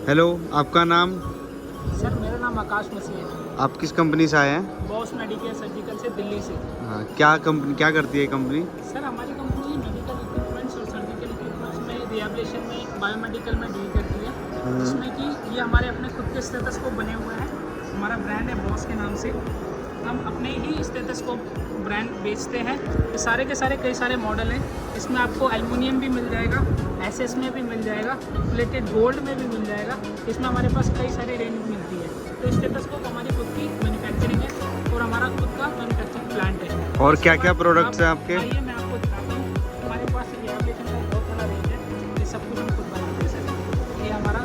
Hello, आपका नाम? Sir मेरा नाम आकाश मसीह है। आप किस कंपनी से आए हैं? बॉस मेडिकेयर सर्जिकल से, दिल्ली से। हाँ, क्या करती है कंपनी? सर हमारी कंपनी मेडिकल इक्विपमेंट्स और सर्जिकल इक्विपमेंट्स में, रिहेबिलिटेशन में, बायोमेडिकल में डील करती है। जिसमें कि ये हमारे अपने खुद के स्टेथोस्कोप बने हुए हैं। हमारा ब्रांड है बॉस के नाम से। हम अपने ही स्टेथोस्कोप ब्रांड बेचते हैं। ये सारे के सारे कई सारे मॉडल हैं। इसमें आपको एल्युमिनियम भी मिल जाएगा, एसएस में भी मिल जाएगा, प्लेटेड गोल्ड में भी मिल जाएगा। इसमें हमारे पास कई सारी रेंज मिलती है। तो स्टेथोस्कोप हमारी खुद की मैन्युफैक्चरिंग है और हमारा खुद का मैन्युफैक्चरिंग प्लांट है। और क्या क्या प्रोडक्ट्स हैं आपके? आइए मैं आपको दिखाता हूँ। हमारे पास रिहेबिलिटेशन का बहुत बड़ा रेंज है। ये सब कुछ हम खुद बनाते हैं सर। ये हमारा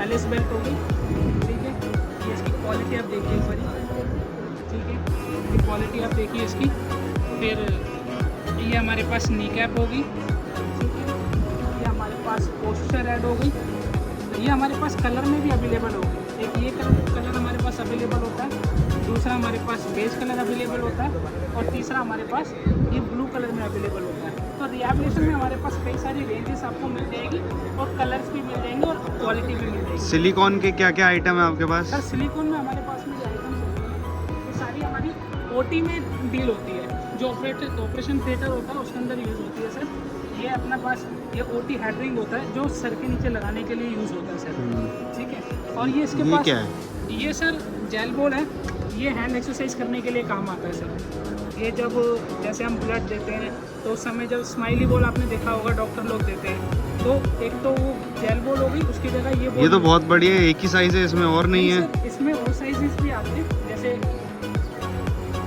एलिस बेल्ट होगी, ठीक है। ये इसकी क्वालिटी आप देखिए एक बारी, ठीक है। ये क्वालिटी आप देखिए इसकी। फिर ये हमारे पास नी कैप होगी, ठीक है। ये हमारे पास पोस्चर ऐड होगी। ये हमारे पास कलर में भी अवेलेबल होगी। एक ये कलर हमारे पास अवेलेबल होता है, दूसरा हमारे पास बेज कलर अवेलेबल होता है और तीसरा हमारे पास ये ब्लू कलर में अवेलेबल होता है। तो रिहेबिलिटेशन में हमारे पास कई सारी रेंजेस आपको मिल जाएगी और कलर्स भी मिल जाएंगे और क्वालिटी भी मिल जाएगी। सिलिकॉन के क्या क्या आइटम है आपके पास? सर सिलिकॉन में हमारे पास में जो आइटम्स होती हैं ये सारी हमारी ओटी में डील होती है। जो ऑपरेशन थिएटर होता है उसके अंदर यूज़ होती है सर। ये अपना पास ये ओटी हेडरिंग होता है जो सर के नीचे लगाने के लिए यूज़ होता है सर, ठीक है। और ये इसके ये पास क्या है? ये सर जेल बॉल है। ये हैंड एक्सरसाइज करने के लिए काम आता है सर। ये जब जैसे हम ब्लड देते हैं तो उस समय जब स्माइली बॉल आपने देखा होगा डॉक्टर लोग देते हैं, तो एक तो वो जेल बॉल होगी, उसकी जगह ये ये तो बहुत बढ़िया है। एक ही साइज है, इसमें और नहीं है? सर, इसमें और साइजेस भी आते हैं। जैसे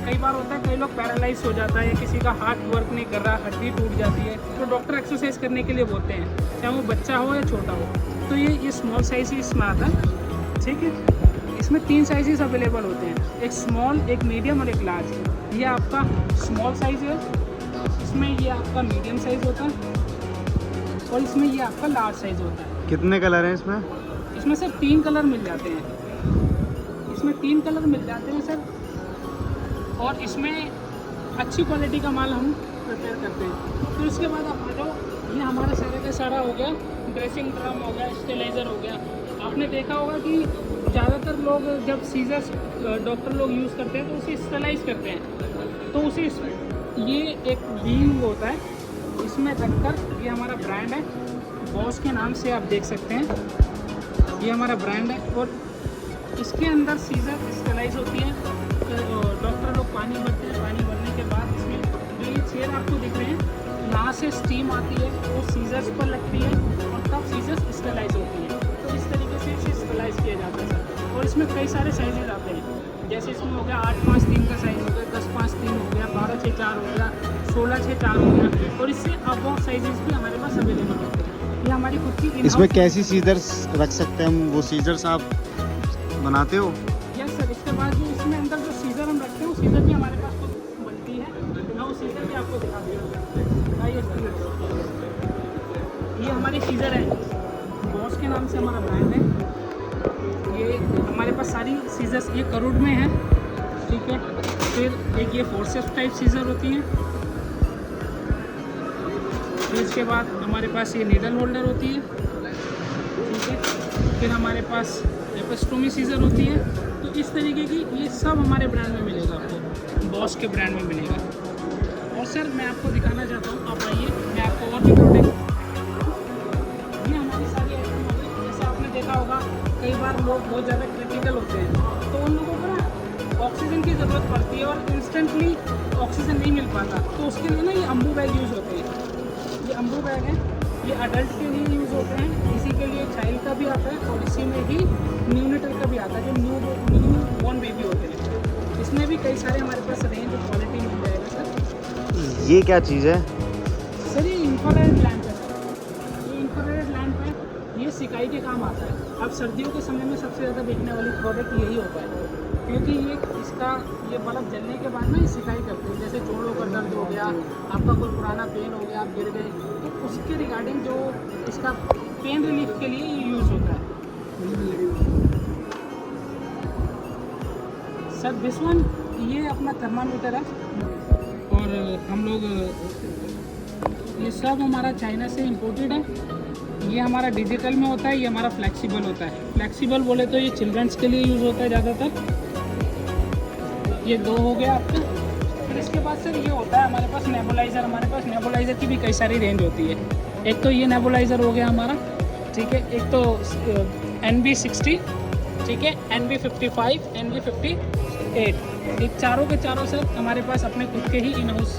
कई बार होता है कई लोग पैरालाइज हो जाता है या किसी का हार्ट वर्क नहीं कर रहा, हड्डी टूट जाती है, तो डॉक्टर एक्सरसाइज करने के लिए बोलते हैं, चाहे वो बच्चा हो या छोटा हो। तो ये स्मॉल साइज ही इसमें आता है, ठीक है। इसमें 3 साइजेस अवेलेबल होते हैं, एक स्मॉल, एक मीडियम और एक लार्ज। ये आपका स्मॉल साइज है, इसमें ये आपका मीडियम साइज होता है और इसमें ये आपका लार्ज साइज होता है। कितने कलर हैं इसमें? इसमें सर 3 कलर मिल जाते हैं। इसमें 3 कलर मिल जाते हैं सर। और इसमें अच्छी क्वालिटी का माल हम प्रिपेयर करते हैं। फिर उसके बाद आप आ जाओ, ये हमारा सारा का सारा हो गया, ड्रेसिंग ड्रम हो गया, स्टेलाइज़र हो गया। आपने देखा होगा कि ज़्यादातर लोग जब सीजर्स डॉक्टर लोग यूज़ करते हैं तो उसे स्टेलाइज करते हैं। तो उसे ये एक बीइंग होता है, इसमें रखकर, ये हमारा ब्रांड है बॉस के नाम से, आप देख सकते हैं ये हमारा ब्रांड है। और इसके अंदर सीजर स्टेलाइज होती है। डॉक्टर लोग पानी भरते हैं, पानी भरने के बाद इसमें जो ये छेद आपको दिख रहे हैं, यहाँ से स्टीम आती है, वो सीजर्स पर लगती है और तब सीजर्स स्टेलाइज होती है। तो इस तरीके से इसे स्टेलाइज किया जाता है सर। और इसमें कई सारे साइजेज आते हैं, जैसे इसमें हो गया 8-5-3 का साइज़ हो गया, 10-5-3 हो गया, 12-6-4 हो गया, 16-6-4 हो गया। और इससे अब बहुत साइजेस भी हमारे पास अवेलेबल होते हैं। ये हमारी खुद की इसमें कैसी सीजर्स रख सकते हैं हम? वो सीजर्स आप बनाते हो? Yes sir. इसके बाद जो इसमें अंदर जो सीजर हम रखते हैं, वो सीजर भी हमारे पास खुद बनती है। मैं वो सीजर भी आपको दिखा दूँगा। आइए, ये हमारी सीजर है, बॉस के नाम से हमारा ब्रांड है। ये हमारे पास सारी सीजर्स ये करोड़ में है, ठीक है। फिर एक ये फोर्सेप्स टाइप सीजर होती है। फिर इसके बाद हमारे पास ये नीडल होल्डर होती है, ठीक है। फिर हमारे पास एपिस्टोमी सीजर होती है। तो इस तरीके की ये सब हमारे ब्रांड में मिलेगा, आपको बॉस के ब्रांड में मिलेगा। और सर मैं आपको दिखाना चाहता हूँ, आप आइए, मैं आपको और भी प्रोडक्ट, ये हमारी सारी आइटम हो गई। जैसे आपने देखा होगा कई बार लोग बहुत ज़्यादा क्रिटिकल होते हैं, तो उन लोगों को ना ऑक्सीजन की ज़रूरत पड़ती है और इंस्टेंटली ऑक्सीजन नहीं मिल पाता, तो उसके लिए ना ये अम्बू बैग यूज़ होते हैं। ये अम्बू बैग है, ये अडल्ट के लिए यूज़ होते हैं, इसी के लिए चाइल्ड का भी आता है और इसी में ही न्यूनेटल का भी आता है, जो न्यू बॉर्न बेबी होते हैं। इसमें भी कई सारे हमारे पास रेंज और क्वालिटी मिल जाएगा सर। ये क्या चीज़ है? सर ये इंफ्रारेड लैंप है सर। ये इंफ्रारेड लैंप है, ये सिकाई के काम आता है। अब सर्दियों के समय में सबसे ज़्यादा बिकने वाली प्रोडक्ट यही होता है, क्योंकि ये बल्ब जलने के बाद ना ये सिकाई करते हैं। जैसे जोड़ों का दर्द हो गया, आपका कोई पुराना पेन हो गया, आप गिर गए, तो उसके रिगार्डिंग जो इसका पेन रिलीफ के लिए ये यूज़ होता है सर। दिस वन, ये अपना थर्मामीटर है और हम लोग ये सब हमारा चाइना से इम्पोर्टेड है। ये हमारा डिजिटल में होता है, ये हमारा फ्लेक्सिबल होता है। फ्लेक्सिबल बोले तो ये चिल्ड्रंस के लिए यूज़ होता है ज़्यादातर। ये 2 हो गया आपका। फिर इसके बाद सर ये होता है हमारे पास नेबुलाइज़र। हमारे पास नेबुलाइज़र की भी कई सारी रेंज होती है। एक तो ये नेबुलाइज़र हो गया हमारा, ठीक है। एक तो NB60, ठीक है, NB55, NB58। ये चारों के चारों सर हमारे पास अपने खुद के ही इन हाउस।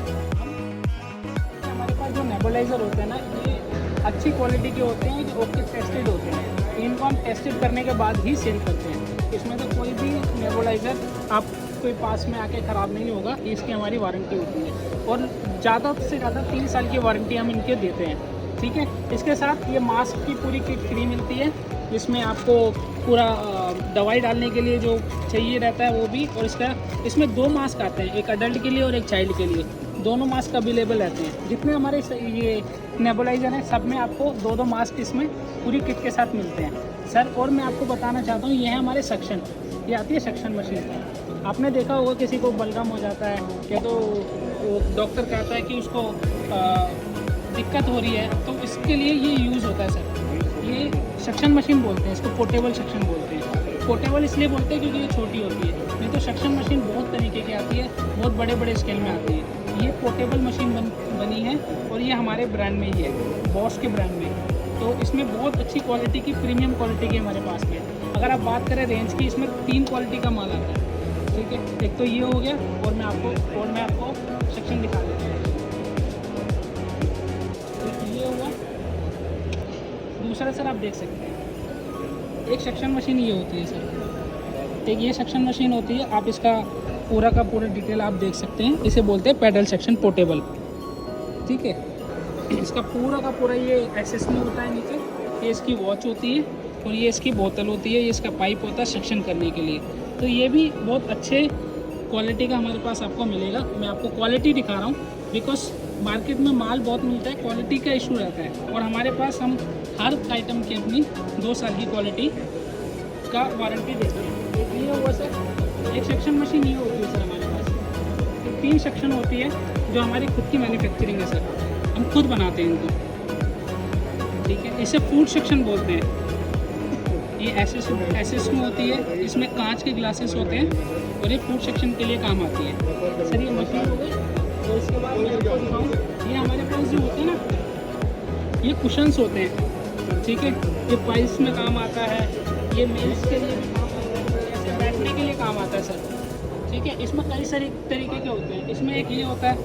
हमारे पास जो नेबुलाइज़र होते हैं ना, ये अच्छी क्वालिटी के होते हैं, जो ओके टेस्टेड होते हैं। इनको हम टेस्टेड करने के बाद ही सेल करते हैं। इसमें तो कोई भी नेबुलाइज़र आप कोई पास में आके ख़राब नहीं होगा, इसकी हमारी वारंटी होती है। और ज़्यादा से ज़्यादा 3 साल की वारंटी हम इनके देते हैं, ठीक है। इसके साथ ये मास्क की पूरी किट फ्री मिलती है, जिसमें आपको पूरा दवाई डालने के लिए जो चाहिए रहता है वो भी। और इसमें 2 मास्क आते हैं, एक अडल्ट के लिए और एक चाइल्ड के लिए। दोनों मास्क अवेलेबल रहते हैं। जितने हमारे ये नेबुलाइज़र हैं, सब में आपको 2-2 मास्क इसमें पूरी किट के साथ मिलते हैं सर। और मैं आपको बताना चाहता हूँ, ये है हमारे सक्शन। ये आती है सक्शन मशीन। आपने देखा होगा किसी को बलगम हो जाता है या तो डॉक्टर कहता है कि उसको दिक्कत हो रही है, तो इसके लिए ये यूज़ होता है सर। ये सक्शन मशीन बोलते हैं इसको, पोर्टेबल सक्शन बोलते हैं। पोर्टेबल इसलिए बोलते हैं क्योंकि ये छोटी होती है, नहीं तो सक्शन मशीन बहुत तरीके की आती है, बहुत बड़े बड़े स्केल में आती है। ये पोर्टेबल मशीन बनी है और ये हमारे ब्रांड में ही है, बॉश के ब्रांड में। तो इसमें बहुत अच्छी क्वालिटी की, प्रीमियम क्वालिटी की हमारे पास में। अगर आप बात करें रेंज की, इसमें 3 क्वालिटी का माल आता है, ठीक है। एक तो ये हो गया, और मैं आपको सेक्शन दिखा देता हूँ। ये हुआ। दूसरा सर आप देख सकते हैं, एक सेक्शन मशीन ये होती है सर, एक ये सेक्शन मशीन होती है। आप इसका पूरा का पूरा डिटेल आप देख सकते हैं। इसे बोलते हैं पैडल सेक्शन पोर्टेबल, ठीक है। इसका पूरा का पूरा ये एक्सेस में होता है नीचे। ये इसकी वॉच होती है और ये इसकी बोतल होती है, ये इसका पाइप होता है सेक्शन करने के लिए। तो ये भी बहुत अच्छे क्वालिटी का हमारे पास आपको मिलेगा। मैं आपको क्वालिटी दिखा रहा हूँ, बिकॉज मार्केट में माल बहुत मिलता है, क्वालिटी का इशू रहता है। और हमारे पास हम हर आइटम की अपनी 2 साल की क्वालिटी का वारंटी देते हैं। ये हुआ सर एक सेक्शन मशीन। ये होती है सर हमारे पास 3 सेक्शन होती है, जो हमारी खुद की मैन्युफैक्चरिंग है सर। हम खुद बनाते हैं इनको, ठीक है। इसे फूड सेक्शन बोलते हैं। ये एसेस में होती है, इसमें कांच के ग्लासेस होते हैं और ये फूड सेक्शन के लिए काम आती है सर। ये मशीन हो गई। और इसके बाद मैं आपको दिखाऊँ, ये हमारे पास जो होते हैं ना, ये कुशन्स होते हैं, ठीक है। ये पाइल्स में काम आता है, ये मेल्स के लिए भी काम आता है, ऐसे बैठने के लिए काम आता है सर, ठीक है। इसमें कई सारे तरीके के होते हैं। इसमें एक ये होता है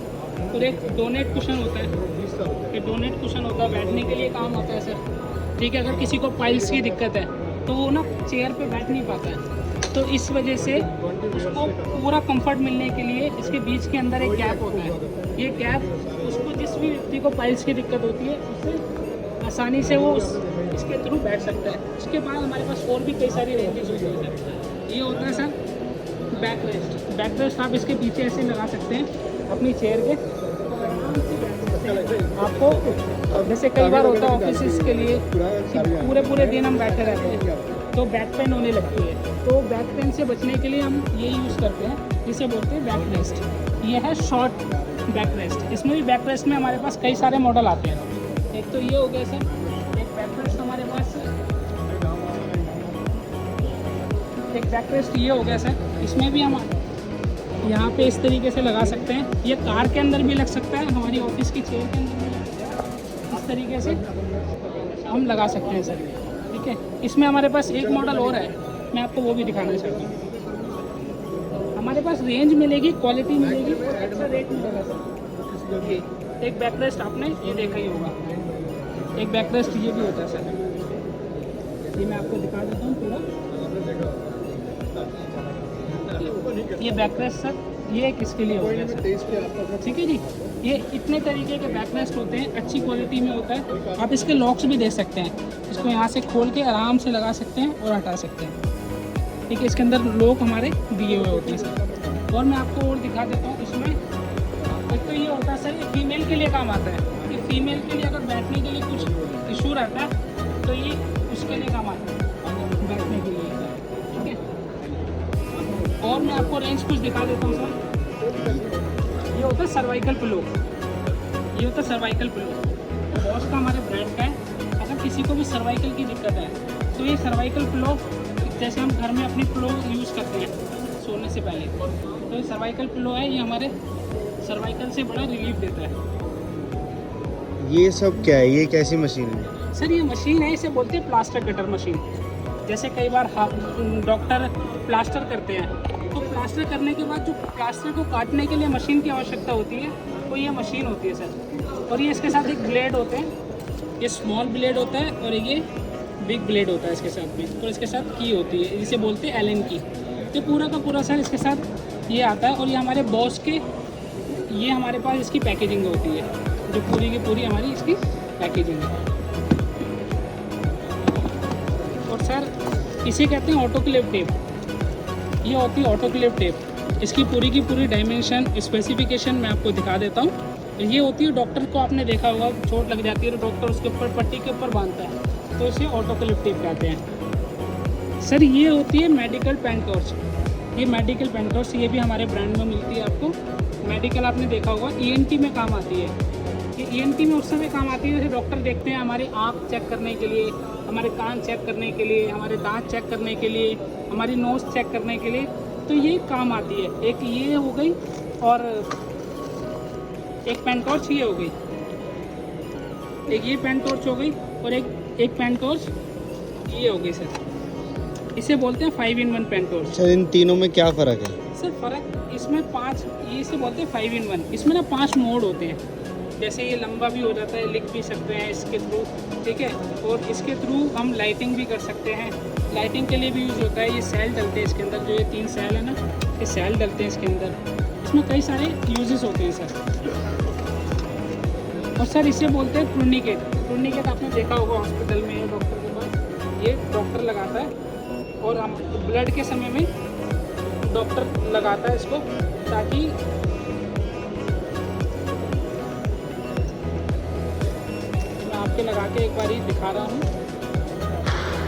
और एक डोनेट कुशन होता है। ये डोनेट कुशन होता है, बैठने के लिए काम आता है सर, ठीक है। अगर किसी को पाइल्स की दिक्कत है तो वो ना चेयर पे बैठ नहीं पाता है, तो इस वजह से उसको पूरा कंफर्ट मिलने के लिए इसके बीच के अंदर एक गैप होता है। ये गैप उसको, जिस भी व्यक्ति को पाइल्स की दिक्कत होती है, उससे आसानी से वो इसके थ्रू बैठ सकता है। उसके बाद हमारे पास और भी कई सारी रेंजेस होती है सर। ये होता है sir back rest. Back rest आप इसके पीछे ऐसे लगा सकते हैं अपनी चेयर के, आपको जैसे कई बार होता है ऑफिस के लिए पूरे दिन हम बैठे रहते हैं तो बैक पेन होने लगती है। तो बैक पेन से बचने के लिए हम ये यूज़ करते हैं, जिसे बोलते हैं बैक रेस्ट। ये है शॉर्ट बैक रेस्ट। इसमें भी बैक रेस्ट में हमारे पास कई सारे मॉडल आते हैं। एक तो ये हो गया सर, एक बैक रेस्ट हमारे पास, एक बैक रेस्ट ये हो गया सर। इसमें भी हम यहाँ पे इस तरीके से लगा सकते हैं। ये कार के अंदर भी लग सकता है, हमारी ऑफिस की चेयर के अंदर भी लग सकता है। इस तरीके से हम लगा सकते हैं सर, ठीक है। इसमें हमारे पास एक मॉडल और है, मैं आपको वो भी दिखाना चाहता हूँ। हमारे पास रेंज मिलेगी, क्वालिटी मिलेगी और एक्स्ट्रा रेट मिलेगा सर। ये एक बैक रेस्ट आपने ये देखा ही होगा, एक बैक रेस्ट ये भी होता है सर। ये मैं आपको दिखा देता हूँ पूरा। ये बैक रेस्ट सर, ये किसके लिए हो गया सर, ठीक है जी। ये इतने तरीके के बैक रेस्ट होते हैं, अच्छी क्वालिटी में होता है। आप इसके लॉक्स भी दे सकते हैं, इसको यहाँ से खोल के आराम से लगा सकते हैं और हटा सकते हैं, ठीक है। इसके अंदर लॉक हमारे दिए हुए होते हैं सर। और मैं आपको और दिखा देता हूँ। इसमें एक तो ये होता है सर, ये फीमेल के लिए काम आता है। कि फीमेल के लिए अगर बैठने के लिए कुछ इशू रहता है तो ये उसके लिए काम आता है, बैठने के लिए, ठीक है। और मैं आपको रेंज कुछ दिखा देता हूँ सर। ये होता है सर्वाइकल पिलो, ये होता है सर्वाइकल पिलो, बॉश का हमारे ब्रांड का है। अगर किसी को भी सर्वाइकल की दिक्कत है तो ये सर्वाइकल पिलो, जैसे हम घर में अपनी पिलो यूज़ करते हैं सोने से पहले, तो ये सर्वाइकल पिलो है, ये हमारे सर्वाइकल से बड़ा रिलीफ देता है। ये सब क्या है, ये कैसी मशीन है? सर ये मशीन है, इसे बोलते हैं प्लास्टर कटर मशीन। जैसे कई बार डॉक्टर प्लास्टर करते हैं तो प्लास्टर करने के बाद जो प्लास्टर को काटने के लिए मशीन की आवश्यकता होती है तो ये मशीन होती है सर। और ये इसके साथ एक ब्लेड होते हैं, ये स्मॉल ब्लेड होता है और ये बिग ब्लेड होता है इसके साथ में, और इसके साथ की होती है, जिसे बोलते हैं एलन की। तो पूरा का पूरा सर इसके साथ ये आता है। और ये हमारे बॉस के, ये हमारे पास इसकी पैकेजिंग होती है, जो पूरी की पूरी हमारी इसकी पैकेजिंग है। और सर इसे कहते हैं ऑटोक्लेव टेप। ये होती है ऑटोक्लेव टेप। इसकी पूरी की पूरी डायमेंशन स्पेसिफिकेशन मैं आपको दिखा देता हूँ। ये होती है, डॉक्टर को आपने देखा होगा चोट लग जाती है तो डॉक्टर उसके ऊपर पट्टी के ऊपर बांधता है, तो इसे ऑटोक्लेव टेप कहते हैं। सर ये होती है मेडिकल पेन टॉर्च। ये मेडिकल पेन टॉर्च ये भी हमारे ब्रांड में मिलती है आपको। मेडिकल आपने देखा होगा, ENT में काम आती है। ये ENT में उस समय काम आती है जैसे डॉक्टर देखते हैं हमारी आँख चेक करने के लिए, हमारे कान चेक करने के लिए, हमारे दांत चेक करने के लिए, हमारी नोज़ चेक करने के लिए, तो ये काम आती है। एक ये हो गई और एक पेन टॉर्च ये हो गई, एक ये पेन टॉर्च हो गई और एक पेन टॉर्च ये हो गई सर। इसे बोलते हैं 5-in-1 पेन टॉर्च। सर इन तीनों में क्या फ़र्क है? सर फ़र्क इसमें 5, ये इसे बोलते हैं 5-in-1। इसमें ना 5 मोड होते हैं, जैसे ये लंबा भी हो जाता है, लिख भी सकते हैं इसके थ्रू, ठीक है। और इसके थ्रू हम लाइटिंग भी कर सकते हैं, लाइटिंग के लिए भी यूज़ होता है। ये सेल डलते हैं इसके अंदर, जो ये 3 सेल है ना, ये सेल डलते हैं इसके अंदर। इसमें कई सारे यूजेस होते हैं सर। और सर इसे बोलते हैं टूर्निकेट। टूर्निकेट आपने देखा होगा हॉस्पिटल में डॉक्टर के पास, ये डॉक्टर लगाता है और हम ब्लड के समय में डॉक्टर लगाता है इसको, ताकि मैं आपके लगा के एक बार ही दिखा रहा हूँ,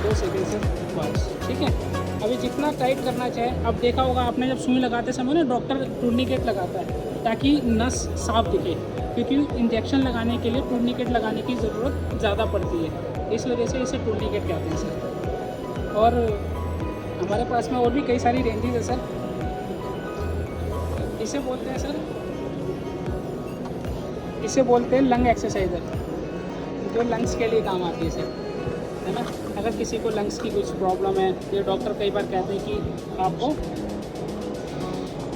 2 सेकेंड से बस, ठीक है। अभी जितना टाइट करना चाहे, अब देखा होगा आपने जब सुई लगाते समय ना डॉक्टर टूर्निकेट लगाता है ताकि नस साफ दिखे, क्योंकि इंजेक्शन लगाने के लिए टूर्निकेट लगाने की ज़रूरत ज़्यादा पड़ती है, इस वजह से इसे टूर्निकेट कहते हैं सर। और हमारे पास में और भी कई सारी रेंजेस है सर। इसे बोलते हैं सर, इसे बोलते हैं लंग एक्सरसाइजर, जो लंग्स के लिए काम आती है सर, है ना। अगर किसी को लंग्स की कुछ प्रॉब्लम है, ये डॉक्टर कई बार कहते हैं कि आपको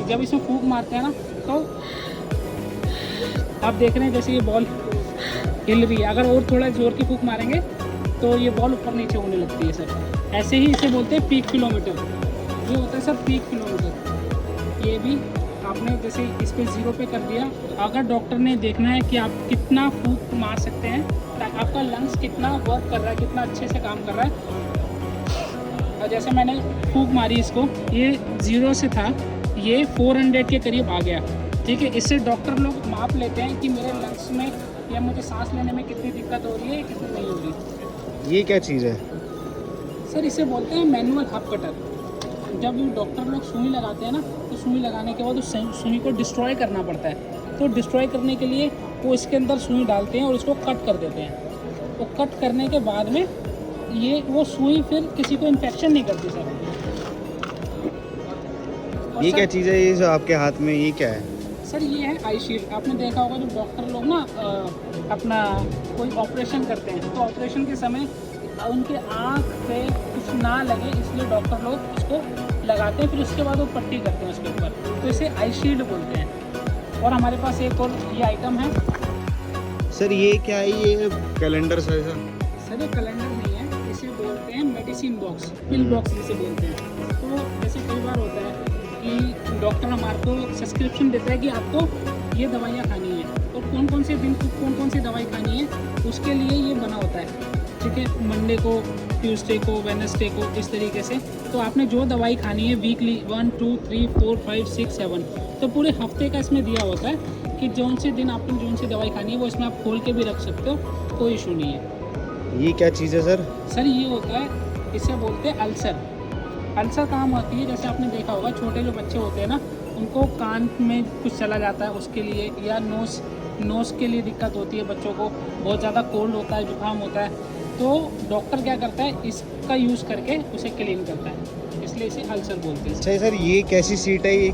जब इसमें फूंक मारते हैं ना, तो आप देख रहे हैं जैसे ये बॉल हिल रही है, अगर और थोड़ा ज़ोर की फूंक मारेंगे तो ये बॉल ऊपर नीचे होने लगती है सर। ऐसे ही इसे बोलते हैं पीक किलोमीटर। ये होता है सर पीक किलोमीटर। ये भी आपने जैसे इस पर 0 पे कर दिया, अगर डॉक्टर ने देखना है कि आप कितना फूंक मार सकते हैं, आपका लंग्स कितना वर्क कर रहा है, कितना अच्छे से काम कर रहा है। और जैसे मैंने फूंक मारी इसको, ये 0 से था, ये 400 के करीब आ गया, ठीक है। इससे डॉक्टर लोग माप लेते हैं कि मेरे लंग्स में या मुझे सांस लेने में कितनी दिक्कत हो रही है, कितनी नहीं हो रही। ये क्या चीज़ है? सर इसे बोलते हैं मैनुअल हब कटर। जब डॉक्टर लोग सुई लगाते हैं ना, तो सुई लगाने के बाद उस सुई को डिस्ट्रॉय करना पड़ता है, तो डिस्ट्रॉय करने के लिए वो इसके अंदर सुई डालते हैं और उसको कट कर देते हैं। तो कट करने के बाद में ये वो सुई फिर किसी को इन्फेक्शन नहीं करती सर। ये क्या चीज़ है ये जो आपके हाथ में, ये क्या है? सर ये है आई शील्ड। आपने देखा होगा जब डॉक्टर लोग ना अपना कोई ऑपरेशन करते हैं, तो ऑपरेशन के समय उनके आँख पे कुछ ना लगे, इसलिए डॉक्टर लोग इसको लगाते हैं, फिर उसके बाद वो पट्टी करते हैं उसके ऊपर, तो इसे आई शील्ड बोलते हैं। और हमारे पास एक और ये आइटम है सर, ये क्या है? ये कैलेंडर सर? सर ये कैलेंडर नहीं है, इसे बोलते हैं मेडिसिन बॉक्स, पिल बॉक्स जिसे बोलते हैं। तो जैसे कई बार होता है कि डॉक्टर हमारे को सब्सक्रिप्शन देता है कि आपको ये दवाइयाँ खानी है, और कौन कौन से दिन कौन कौन सी दवाई खानी है, उसके लिए ये बना होता है, ठीक है। मंडे को, ट्यूसडे को, वेडनेसडे को, इस तरीके से। तो आपने जो दवाई खानी है वीकली 1 2 3 4 5 6 7, तो पूरे हफ्ते का इसमें दिया होता है कि जौन से दिन आपने जौन सी दवाई खानी है वो इसमें आप खोल के भी रख सकते हो, कोई इशू नहीं है। ये क्या चीज़ है सर? सर ये होता है, इसे बोलते हैं अल्सर। अल्सर काम होती है, जैसे आपने देखा होगा छोटे जो बच्चे होते हैं ना, उनको कान में कुछ चला जाता है उसके लिए, या नोज़ के लिए दिक्कत होती है बच्चों को, बहुत ज़्यादा कोल्ड होता है, जुकाम होता है, तो डॉक्टर क्या करता है, इसका यूज़ करके उसे क्लीन करता है, इसलिए इसे अल्सर बोलते हैं। अच्छा सर, ये कैसी सीट है, ये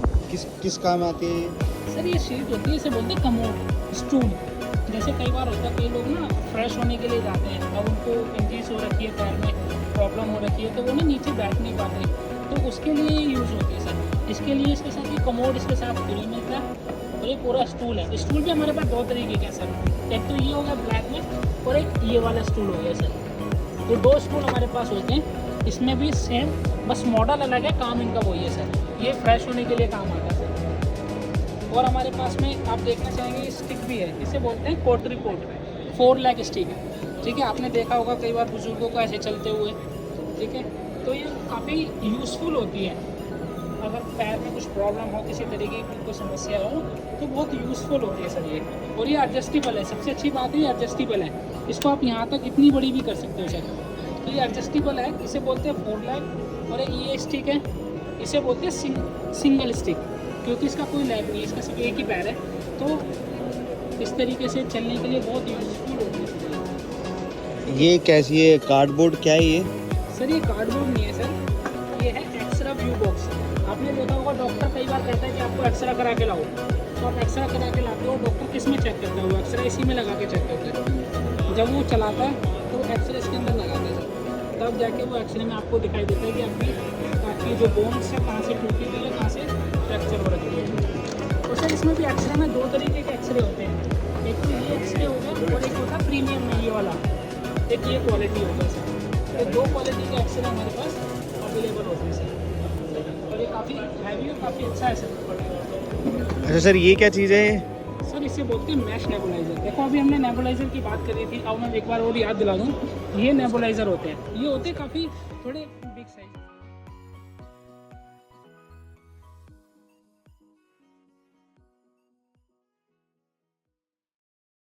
किस काम आती है? सर ये शीट होती है, इसे बोलते हैं कमोड, स्टूल। जैसे कई बार होता है, कई लोग ना फ्रेश होने के लिए जाते हैं, अब उनको इंजरीज हो रखी है, पैर में प्रॉब्लम हो रखी है, तो वो ना नीचे बैठ नहीं पाते, तो उसके लिए यूज़ होती है सर। इसके लिए इसके साथ ये कमोड इसके साथ फ्री मिलता है, और ये पूरा स्टूल है। स्टूल भी हमारे पास दो तरीके के हैं सर, एक तो ये हो गया ब्लैक में, और एक ये वाला स्टूल हो गया सर। ये दो स्टूल हमारे पास होते हैं, इसमें भी सेम, बस मॉडल अलग है, काम इनका वही है सर। ये फ्रेश होने के लिए काम आता है सर। और हमारे पास में आप देखना चाहेंगे स्टिक भी है, इसे बोलते हैं कोटरी पोर्ट, 4 लेग स्टिक है, ठीक है। आपने देखा होगा कई बार बुजुर्गों को ऐसे चलते हुए, ठीक है। तो ये काफ़ी यूज़फुल होती है, अगर पैर में कुछ प्रॉब्लम हो, किसी तरीके की कोई समस्या हो, तो बहुत यूज़फुल होती है सर ये। और ये एडजस्टेबल है, सबसे अच्छी बात है ये एडजस्टेबल है, इसको आप यहाँ तक इतनी बड़ी भी कर सकते हो सर। तो ये एडजस्टेबल है, इसे बोलते हैं 4 लेग। और ये स्टिक है, इसे बोलते हैं सिंगल स्टिक, क्योंकि इसका कोई लेग नहीं है, इसका सिर्फ एक ही पैर है, तो इस तरीके से चलने के लिए बहुत यूज़फुल होती है। ये कैसी है, कार्डबोर्ड क्या है ये? सर ये कार्डबोर्ड नहीं है सर, ये है एक्सरा व्यू बॉक्स। आपने देखा होगा डॉक्टर कई बार कहता है कि आपको एक्सरा करा के लाओ, तो आप एक्सरा करा के लाते हो, डॉक्टर किस में चेक करता है, वो एक्सरा इसी में लगा के चेक करता है। जब वो चलाता है तो एक्सरे इसके अंदर लगाता है सर, तब जाके वो एक्सरे में आपको दिखाई देता है कि आपकी जो बोन्स है कहाँ से टूटी गई है, कहाँ से फ्रैक्चर हो रखी है। और सर इसमें भी एक्सरे में 2 तरीके के एक्सरे होते हैं, एक तो ये एक्सरे हो गया, और एक होता है प्रीमियम में ये वाला, एक ये क्वालिटी होता है सर। तो 2 क्वालिटी के एक्सरे हमारे पास अवेलेबल होते हैं सर, और ये काफ़ी हैवी और काफ़ी अच्छा है सर। अच्छा सर, ये क्या चीज़ है? सर इसे बोलते हैं मैश नेबुलाइजर। देखो अभी हमने नेबुलाइजर की बात करी थी, अब मैं एक बार और याद दिला दूँ, ये नेबुलाइजर होते हैं, ये होते हैं काफ़ी थोड़े बिग साइज।